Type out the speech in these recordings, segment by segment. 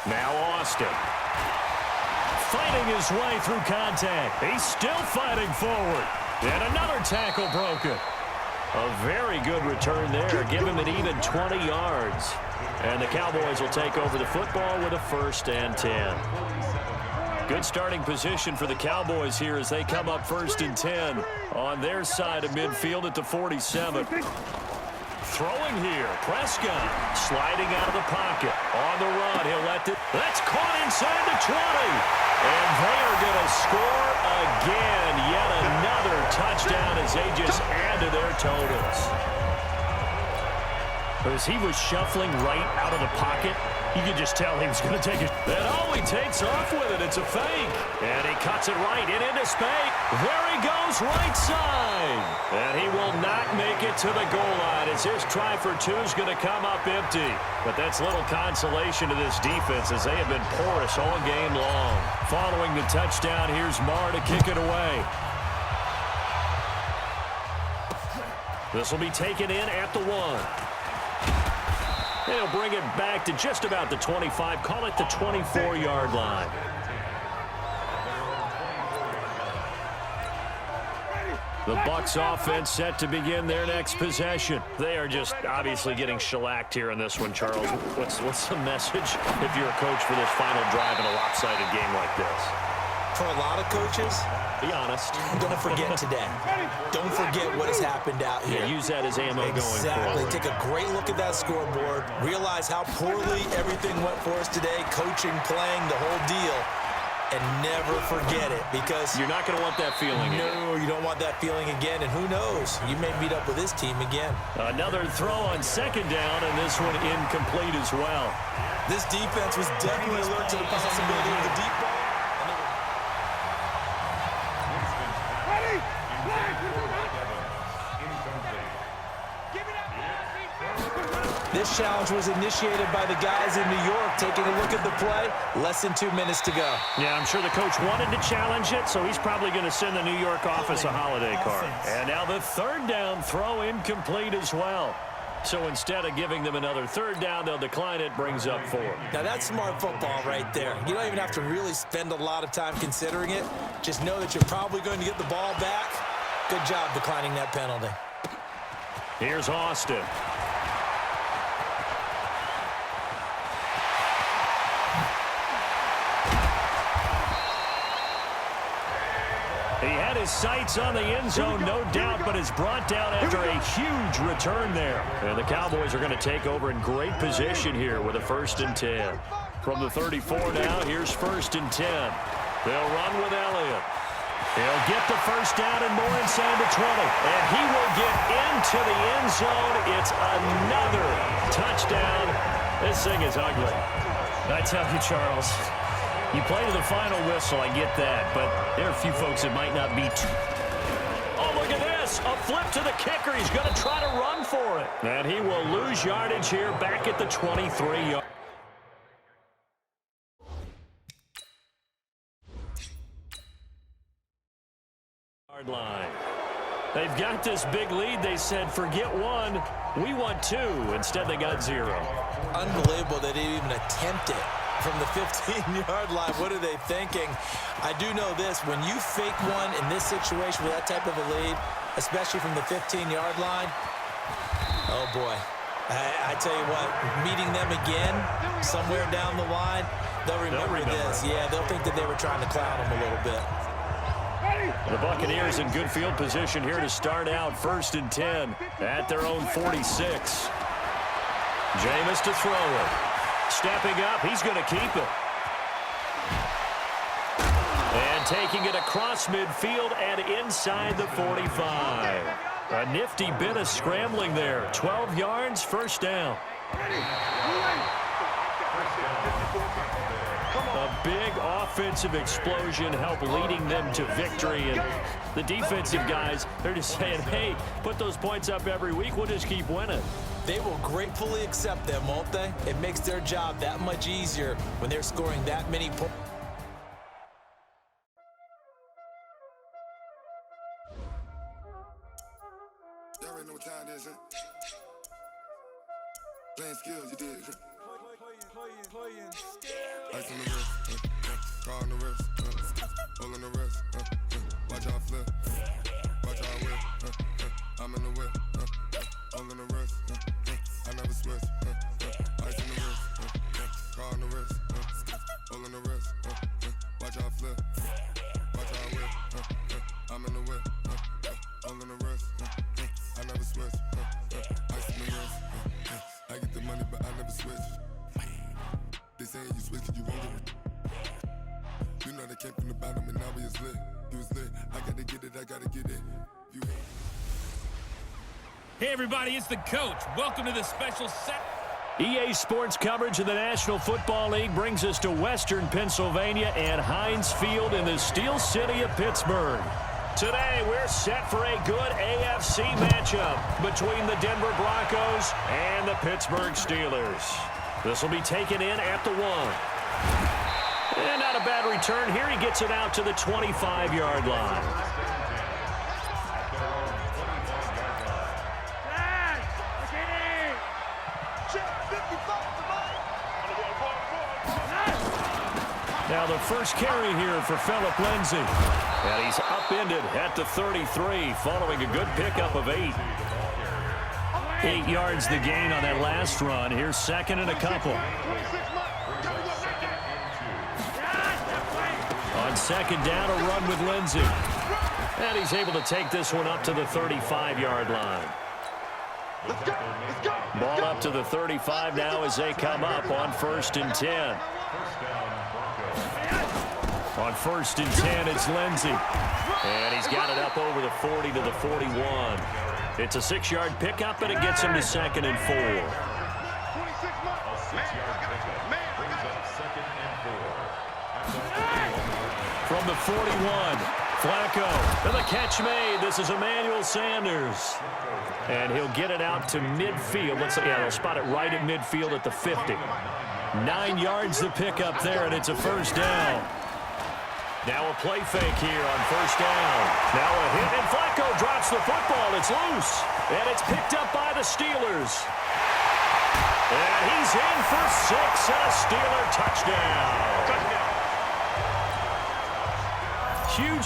Now Austin. Fighting his way through contact. He's still fighting forward. And another tackle broken. A very good return there. Give him an even 20 yards. And the Cowboys will take over the football with a 1st and 10. Good starting position for the Cowboys here as they come up 1st and 10 on their side of midfield at the 47. Throwing here, Prescott sliding out of the pocket. On the run, he'll let it. That's caught inside the 20. And they are going to score again. Yet another touchdown as they just add to their totals. As he was shuffling right out of the pocket, you could just tell he was going to take it. And he takes off with it. It's a fake. And he cuts it right into space. There he goes, right side. And he will not make it to the goal line as his try for 2 is going to come up empty. But that's little consolation to this defense as they have been porous all game long. Following the touchdown, here's Marr to kick it away. This will be taken in at the 1. They'll bring it back to just about the 25. Call it the 24-yard line. The Bucs offense set to begin their next possession. They are just obviously getting shellacked here in this one, Charles. What's the message if you're a coach for this final drive in a lopsided game like this? For a lot of coaches, be honest. Don't forget today. Don't forget what has happened out here. Yeah, use that as ammo going forward. Exactly. Take a great look at that scoreboard. Realize how poorly everything went for us today. Coaching, playing, the whole deal. And never forget it because you're not going to want that feeling again. No, you don't want that feeling again. And who knows? You may meet up with this team again. Another throw on 2nd down, and this one incomplete as well. This defense was definitely alert to the possibility of the deep ball. This challenge was initiated by the guys in New York. Taking a look at the play, less than 2 minutes to go. Yeah, I'm sure the coach wanted to challenge it, so he's probably going to send the New York office a holiday card. And now the 3rd down throw incomplete as well. So instead of giving them another 3rd down, they'll decline it, brings up 4. Now that's smart football right there. You don't even have to really spend a lot of time considering it. Just know that you're probably going to get the ball back. Good job declining that penalty. Here's Austin. He had his sights on the end zone, no doubt, but is brought down after a huge return there. And the Cowboys are going to take over in great position here with a 1st and 10. From the 34 now, here's 1st and 10. They'll run with Elliott. He'll get the 1st down and more inside the 20. And he will get into the end zone. It's another touchdown. This thing is ugly. I tell you, Charles, you play to the final whistle, I get that, but there are a few folks that might not be too. Oh, look at this. A flip to the kicker. He's going to try to run for it. And he will lose yardage here back at the 23-yard line. They've got this big lead. They said, forget 1. We want 2. Instead, they got 0. Unbelievable that they even attempt it. From the 15-yard line, what are they thinking? I do know this. When you fake one in this situation with that type of a lead, especially from the 15-yard line, oh, boy. I tell you what, meeting them again somewhere down the line, they'll remember this. Yeah, they'll think that they were trying to clown them a little bit. The Buccaneers in good field position here to start out 1st and 10 at their own 46. Jameis to throw it. Stepping up, he's going to keep it. And taking it across midfield and inside the 45. A nifty bit of scrambling there. 12 yards, 1st down. A big offensive explosion helped leading them to victory. And the defensive guys, they're just saying, hey, put those points up every week. We'll just keep winning. They will gratefully accept them, won't they? It makes their job that much easier when they're scoring that many points. Y'all already know what time it is, huh? Playing skills, you did. Playing. Ice on the wrist, car on the wrist, all on the wrist, watch how I flip, watch how I whip, I'm in the whip, all on the wrist, I never switch, ice on the wrist, car on the wrist, all on the wrist, watch how I flip, watch how I whip, I'm in the whip, all on the wrist, I never switch, ice on the wrist, I get the money but I never switch. They saying you switch cause you won't get it. You know they came from the bottom and now we is lit. You was lit, I gotta get it, I gotta get it. You Hey everybody, it's the coach. Welcome to the special set. EA Sports coverage of the National Football League brings us to Western Pennsylvania and Heinz Field in the Steel City of Pittsburgh. Today, we're set for a good AFC matchup between the Denver Broncos and the Pittsburgh Steelers. This will be taken in at the 1. And not a bad return here. He gets it out to the 25-yard line. Now the first carry here for Phillip Lindsay. And he's upended at the 33 following a good pickup of 8. 8 yards the gain on that last run. Here's second and a couple. On second down, a run with Lindsay. And he's able to take this one up to the 35-yard line. Ball up to the 35 now as they come up on 1st and 10. On 1st and 10, it's Lindsay. And he's got it up over the 40 to the 41. It's a 6-yard pickup, and it gets him to 2nd and 4. From the 41, Flacco. And the catch made. This is Emmanuel Sanders. And he'll get it out to midfield. They'll spot it right at midfield at the 50. 9 yards the pickup there, and it's a first down. Now a play fake here on first down. Now a hit, and Flacco drops the football. It's loose, and it's picked up by the Steelers. And he's in for 6 and a Steeler touchdown.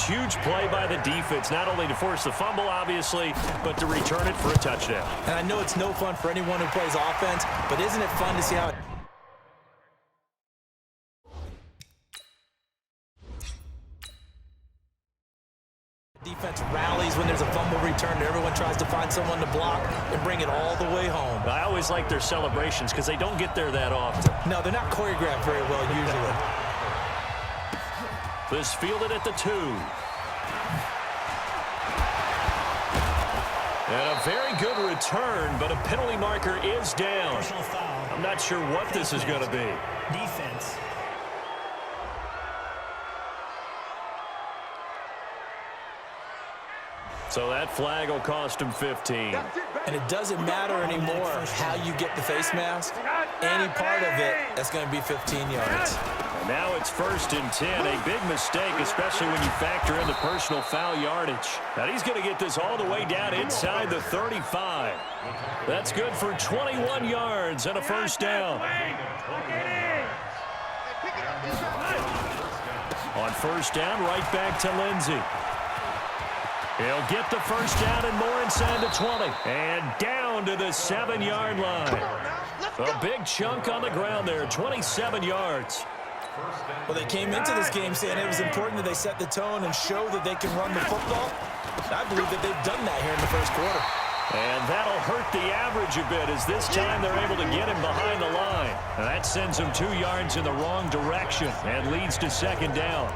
Huge play by the defense, not only to force the fumble, obviously, but to return it for a touchdown. And I know it's no fun for anyone who plays offense, but isn't it fun to see how defense rallies when there's a fumble return and everyone tries to find someone to block and bring it all the way home. I always like their celebrations because they don't get there that often. No, they're not choreographed very well usually. This fielded at the 2. And a very good return, but a penalty marker is down. I'm not sure what this is going to be. Defense. So that flag will cost him 15. And it doesn't matter anymore how you get the face mask. Any part of it, that's going to be 15 yards. And now it's 1st and 10. A big mistake, especially when you factor in the personal foul yardage. And he's going to get this all the way down inside the 35. That's good for 21 yards and a first down. On first down, right back to Lindsay. He'll get the first down and more inside the 20. And down to the 7-yard line. A big chunk on the ground there, 27 yards. Well, they came into this game saying it was important that they set the tone and show that they can run the football. I believe that they've done that here in the first quarter. And that'll hurt the average a bit as this time they're able to get him behind the line. And that sends him 2 yards in the wrong direction and leads to 2nd down.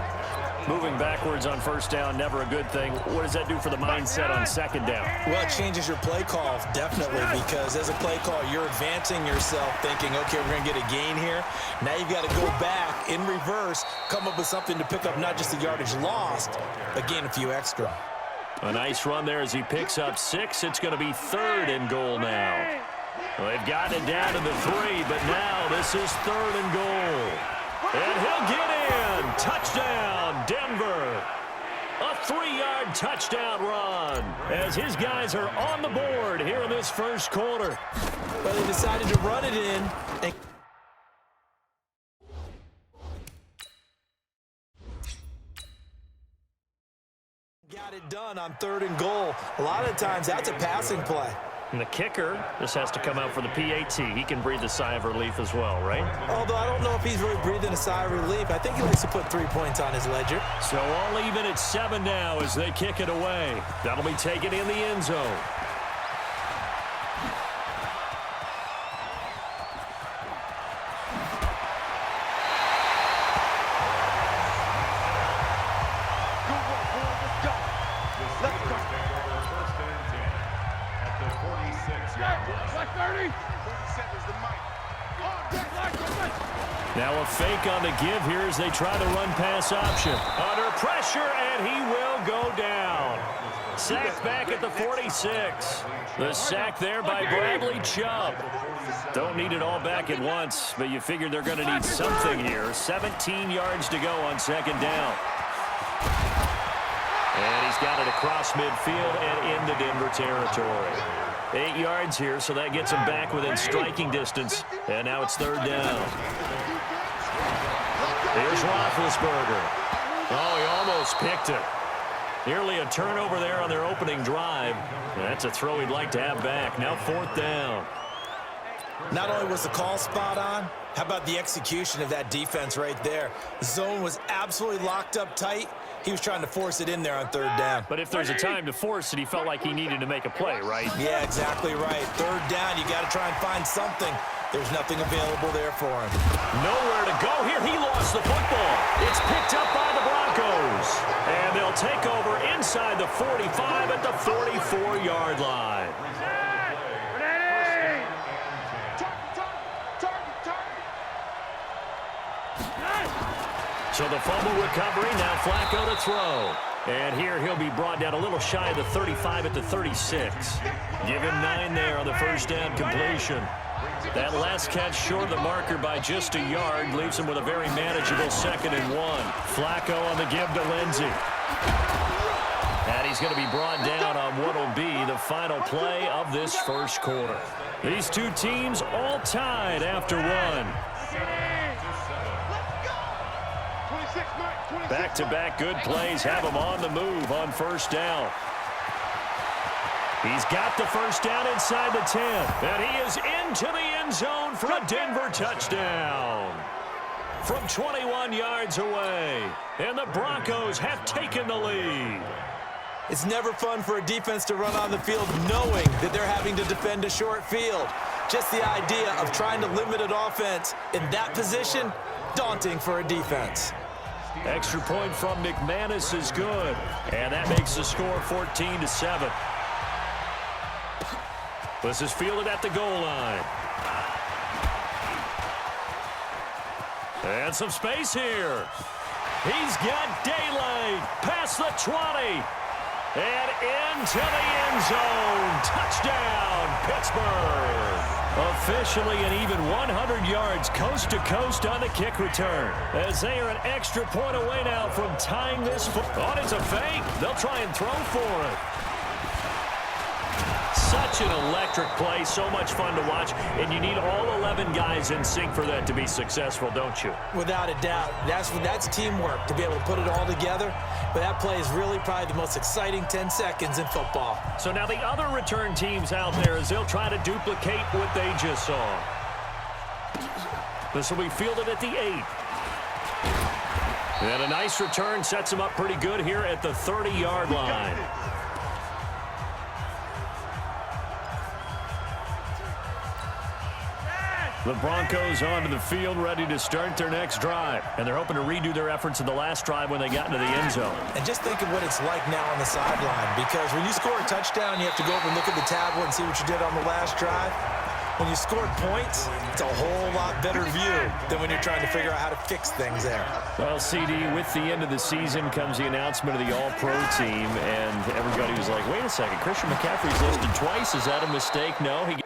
Moving backwards on first down, never a good thing. What does that do for the mindset on 2nd down? Well, it changes your play call, definitely, because as a play call, you're advancing yourself thinking, okay, we're going to get a gain here. Now you've got to go back in reverse, come up with something to pick up not just the yardage lost, but gain a few extra. A nice run there as he picks up 6. It's going to be 3rd and goal now. Well, they've gotten it down to the 3, but now this is 3rd and goal. And he'll get in. Touchdown, Denver. A 3-yard touchdown run as his guys are on the board here in this first quarter. Well, they decided to run it in. got it done on 3rd and goal. A lot of times that's a passing play. And the kicker, this has to come out for the PAT. He can breathe a sigh of relief as well, right? Although I don't know if he's really breathing a sigh of relief. I think he likes to put 3 points on his ledger. So all even at 7 now as they kick it away. That'll be taken in the end zone. Now a fake on the give here as they try the run-pass option. Under pressure, and he will go down. Sacked back at the 46. The sack there by Bradley Chubb. Don't need it all back at once, but you figure they're going to need something here. 17 yards to go on 2nd down. And he's got it across midfield and into Denver territory. 8 yards here, so that gets him back within striking distance. And now it's 3rd down. Here's Roethlisberger. Oh, he almost picked it. Nearly a turnover there on their opening drive. That's a throw he'd like to have back. Now 4th down. Not only was the call spot on, how about the execution of that defense right there? The zone was absolutely locked up tight. He was trying to force it in there on 3rd down. But if there's a time to force it, he felt like he needed to make a play, right? Yeah, exactly right. 3rd down, you got to try and find something. There's nothing available there for him. Nowhere to go here. He lost the football. It's picked up by the Broncos. And they'll take over inside the 45 at the 44-yard line. So the fumble recovery, now Flacco to throw. And here he'll be brought down a little shy of the 35 at the 36. Give him 9 there on the 1st down completion. That last catch short of the marker by just a yard leaves him with a very manageable 2nd and 1. Flacco on the give to Lindsey. And he's going to be brought down on what will be the final play of this 1st quarter. These two teams all tied after 1. Back-to-back good plays have him on the move on 1st down. He's got the 1st down inside the 10. And he is into the end zone for a Denver touchdown. From 21 yards away. And the Broncos have taken the lead. It's never fun for a defense to run on the field knowing that they're having to defend a short field. Just the idea of trying to limit an offense in that position, daunting for a defense. Extra point from McManus is good. And that makes the score 14-7. This is fielded at the goal line. And some space here. He's got daylight past the 20. And into the end zone. Touchdown, Pittsburgh. Officially an even 100 yards coast to coast on the kick return. As they are an extra point away now from tying this. Oh, it's a fake. They'll try and throw for it. Such an electric play, so much fun to watch, and you need all 11 guys in sync for that to be successful, don't you? Without a doubt. That's teamwork, to be able to put it all together. But that play is really probably the most exciting 10 seconds in football. So now the other return teams out there as they'll try to duplicate what they just saw. This will be fielded at the 8. And a nice return sets them up pretty good here at the 30-yard line. The Broncos onto the field, ready to start their next drive. And they're hoping to redo their efforts in the last drive when they got into the end zone. And just think of what it's like now on the sideline. Because when you score a touchdown, you have to go over and look at the tablet and see what you did on the last drive. When you scored points, it's a whole lot better view than when you're trying to figure out how to fix things there. Well, CD, with the end of the season comes the announcement of the All-Pro team. And everybody was like, wait a second, Christian McCaffrey's listed twice. Is that a mistake? No, he